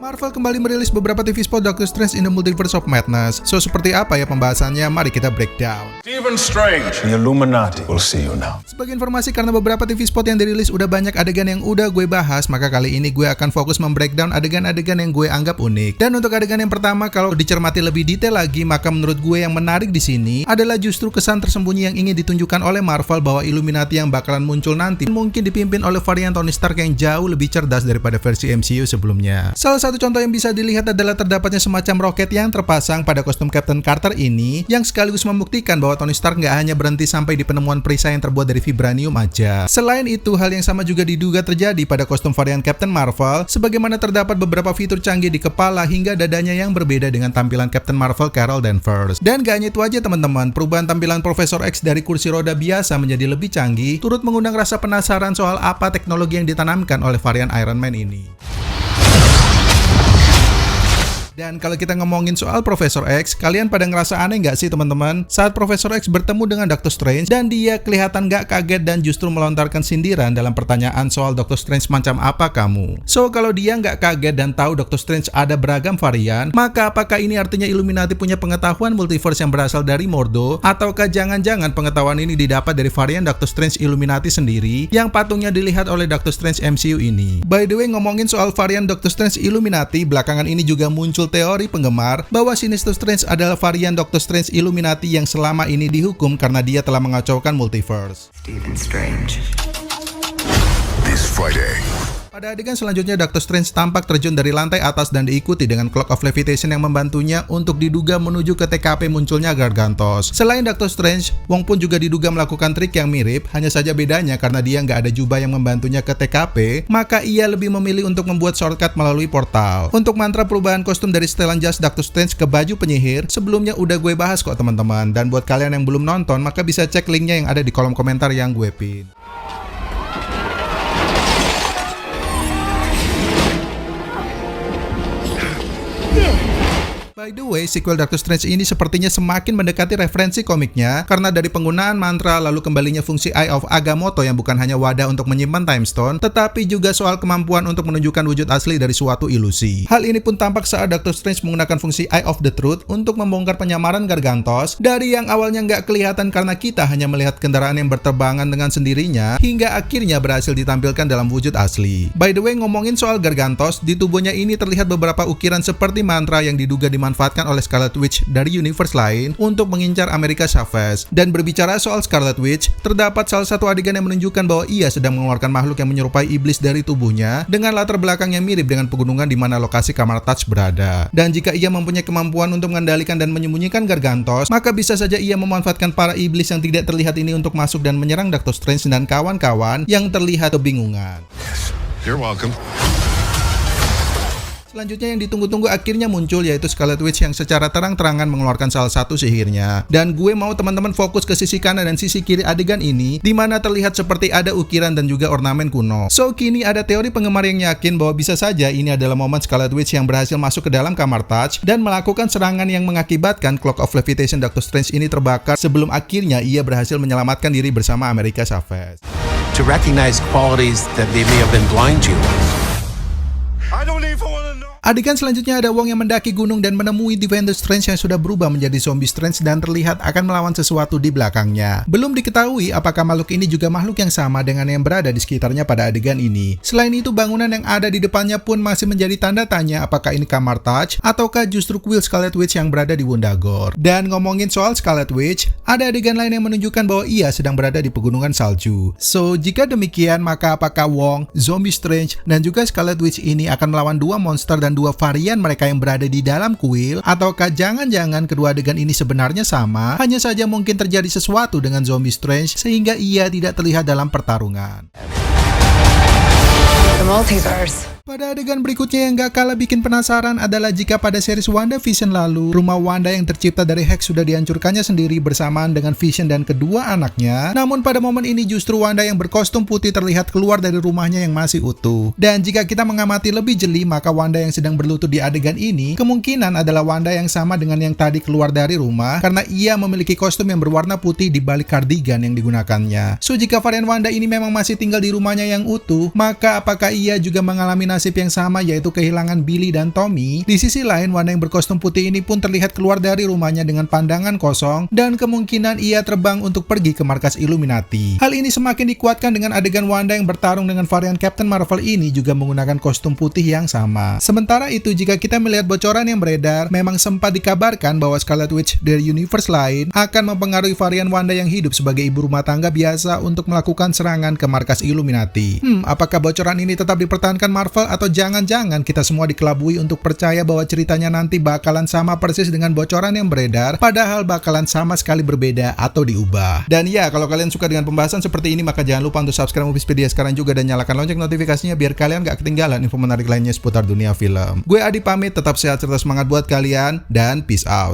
Marvel kembali merilis beberapa TV spot Doctor Strange in the Multiverse of Madness. So, seperti apa ya pembahasannya? Mari kita breakdown. Stephen Strange, the Illuminati will see you now. Sebagai informasi, karena beberapa TV spot yang dirilis udah banyak adegan yang udah gue bahas, maka kali ini gue akan fokus membreakdown adegan-adegan yang gue anggap unik. Dan untuk adegan yang pertama, kalau dicermati lebih detail lagi, maka menurut gue yang menarik di sini adalah justru kesan tersembunyi yang ingin ditunjukkan oleh Marvel bahwa Illuminati yang bakalan muncul nanti mungkin dipimpin oleh varian Tony Stark yang jauh lebih cerdas daripada versi MCU sebelumnya. Salah satu contoh yang bisa dilihat adalah terdapatnya semacam roket yang terpasang pada kostum Captain Carter ini, yang sekaligus membuktikan bahwa Tony Stark nggak hanya berhenti sampai di penemuan perisai yang terbuat dari vibranium aja. Selain itu, hal yang sama juga diduga terjadi pada kostum varian Captain Marvel, sebagaimana terdapat beberapa fitur canggih di kepala hingga dadanya yang berbeda dengan tampilan Captain Marvel Carol Danvers. Dan gak hanya itu aja teman-teman, perubahan tampilan Profesor X dari kursi roda biasa menjadi lebih canggih, turut mengundang rasa penasaran soal apa teknologi yang ditanamkan oleh varian Iron Man ini. Dan kalau kita ngomongin soal Profesor X, kalian pada ngerasa aneh nggak sih teman-teman? Saat Profesor X bertemu dengan Doctor Strange dan dia kelihatan nggak kaget dan justru melontarkan sindiran dalam pertanyaan soal Doctor Strange macam apa kamu? So, kalau dia nggak kaget dan tahu Doctor Strange ada beragam varian, maka apakah ini artinya Illuminati punya pengetahuan multiverse yang berasal dari Mordo? Ataukah jangan-jangan pengetahuan ini didapat dari varian Doctor Strange Illuminati sendiri yang patungnya dilihat oleh Doctor Strange MCU ini? By the way, ngomongin soal varian Doctor Strange Illuminati, belakangan ini juga muncul teori penggemar bahwa Sinister Strange adalah varian Doctor Strange Illuminati yang selama ini dihukum karena dia telah mengacaukan multiverse. Stephen Strange. This Friday. Pada adegan selanjutnya, Doctor Strange tampak terjun dari lantai atas dan diikuti dengan Cloak of Levitation yang membantunya untuk diduga menuju ke TKP munculnya Gargantos. Selain Doctor Strange, Wong pun juga diduga melakukan trik yang mirip, hanya saja bedanya karena dia nggak ada jubah yang membantunya ke TKP, maka ia lebih memilih untuk membuat shortcut melalui portal. Untuk mantra perubahan kostum dari setelan jas Doctor Strange ke baju penyihir, sebelumnya udah gue bahas kok teman-teman, dan buat kalian yang belum nonton, maka bisa cek linknya yang ada di kolom komentar yang gue pin. By the way, sequel Doctor Strange ini sepertinya semakin mendekati referensi komiknya karena dari penggunaan mantra lalu kembalinya fungsi Eye of Agamotto yang bukan hanya wadah untuk menyimpan Time Stone, tetapi juga soal kemampuan untuk menunjukkan wujud asli dari suatu ilusi. Hal ini pun tampak saat Doctor Strange menggunakan fungsi Eye of the Truth untuk membongkar penyamaran Gargantos dari yang awalnya nggak kelihatan karena kita hanya melihat kendaraan yang berterbangan dengan sendirinya hingga akhirnya berhasil ditampilkan dalam wujud asli. By the way, ngomongin soal Gargantos, di tubuhnya ini terlihat beberapa ukiran seperti mantra yang diduga dimanfaatkan oleh Scarlet Witch dari universe lain untuk mengincar America Chavez. Dan berbicara soal Scarlet Witch, terdapat salah satu adegan yang menunjukkan bahwa ia sedang mengeluarkan makhluk yang menyerupai iblis dari tubuhnya dengan latar belakang yang mirip dengan pegunungan di mana lokasi Kamar Taj berada. Dan jika ia mempunyai kemampuan untuk mengendalikan dan menyembunyikan Gargantos, maka bisa saja ia memanfaatkan para iblis yang tidak terlihat ini untuk masuk dan menyerang Doctor Strange dan kawan-kawan yang terlihat kebingungan. You're welcome. Selanjutnya yang ditunggu-tunggu akhirnya muncul, yaitu Scarlet Witch yang secara terang-terangan mengeluarkan salah satu sihirnya. Dan gue mau teman-teman fokus ke sisi kanan dan sisi kiri adegan ini, di mana terlihat seperti ada ukiran dan juga ornamen kuno. So, kini ada teori penggemar yang yakin bahwa bisa saja ini adalah momen Scarlet Witch yang berhasil masuk ke dalam Kamar Taj dan melakukan serangan yang mengakibatkan Cloak of Levitation Doctor Strange ini terbakar sebelum akhirnya ia berhasil menyelamatkan diri bersama America Chavez. To recognize qualities that they may have been blind to. I don't even want to know. Adegan selanjutnya ada Wong yang mendaki gunung dan menemui Defender Strange yang sudah berubah menjadi zombie Strange dan terlihat akan melawan sesuatu di belakangnya. Belum diketahui apakah makhluk ini juga makhluk yang sama dengan yang berada di sekitarnya pada adegan ini. Selain itu, bangunan yang ada di depannya pun masih menjadi tanda tanya apakah ini Kamar Taj ataukah justru kuil Scarlet Witch yang berada di Wundagore. Dan ngomongin soal Scarlet Witch, ada adegan lain yang menunjukkan bahwa ia sedang berada di pegunungan salju. So, jika demikian, maka apakah Wong, Zombie Strange, dan juga Scarlet Witch ini akan melawan dua monster dan dua varian mereka yang berada di dalam kuil, ataukah jangan-jangan kedua adegan ini sebenarnya sama, hanya saja mungkin terjadi sesuatu dengan Zombie Strange sehingga ia tidak terlihat dalam pertarungan. The multiverse. Pada adegan berikutnya yang gak kalah bikin penasaran adalah jika pada series WandaVision lalu, rumah Wanda yang tercipta dari Hex sudah dihancurkannya sendiri bersamaan dengan Vision dan kedua anaknya. Namun pada momen ini justru Wanda yang berkostum putih terlihat keluar dari rumahnya yang masih utuh. Dan jika kita mengamati lebih jeli, maka Wanda yang sedang berlutut di adegan ini kemungkinan adalah Wanda yang sama dengan yang tadi keluar dari rumah karena ia memiliki kostum yang berwarna putih di balik kardigan yang digunakannya. So, jika varian Wanda ini memang masih tinggal di rumahnya yang utuh, maka apakah ia juga mengalami nasib yang sama, yaitu kehilangan Billy dan Tommy. Di sisi lain, Wanda yang berkostum putih ini pun terlihat keluar dari rumahnya dengan pandangan kosong dan kemungkinan ia terbang untuk pergi ke markas Illuminati. Hal ini semakin dikuatkan dengan adegan Wanda yang bertarung dengan varian Captain Marvel ini juga menggunakan kostum putih yang sama. Sementara itu, jika kita melihat bocoran yang beredar, memang sempat dikabarkan bahwa Scarlet Witch dari universe lain akan mempengaruhi varian Wanda yang hidup sebagai ibu rumah tangga biasa untuk melakukan serangan ke markas Illuminati. Apakah bocoran ini tetap dipertahankan Marvel atau jangan-jangan kita semua dikelabui untuk percaya bahwa ceritanya nanti bakalan sama persis dengan bocoran yang beredar, padahal bakalan sama sekali berbeda atau diubah. Dan ya, kalau kalian suka dengan pembahasan seperti ini, maka jangan lupa untuk subscribe Moviespedia sekarang juga dan nyalakan lonceng notifikasinya biar kalian gak ketinggalan info menarik lainnya seputar dunia film. Gue Adi pamit, tetap sehat serta semangat buat kalian, dan peace out.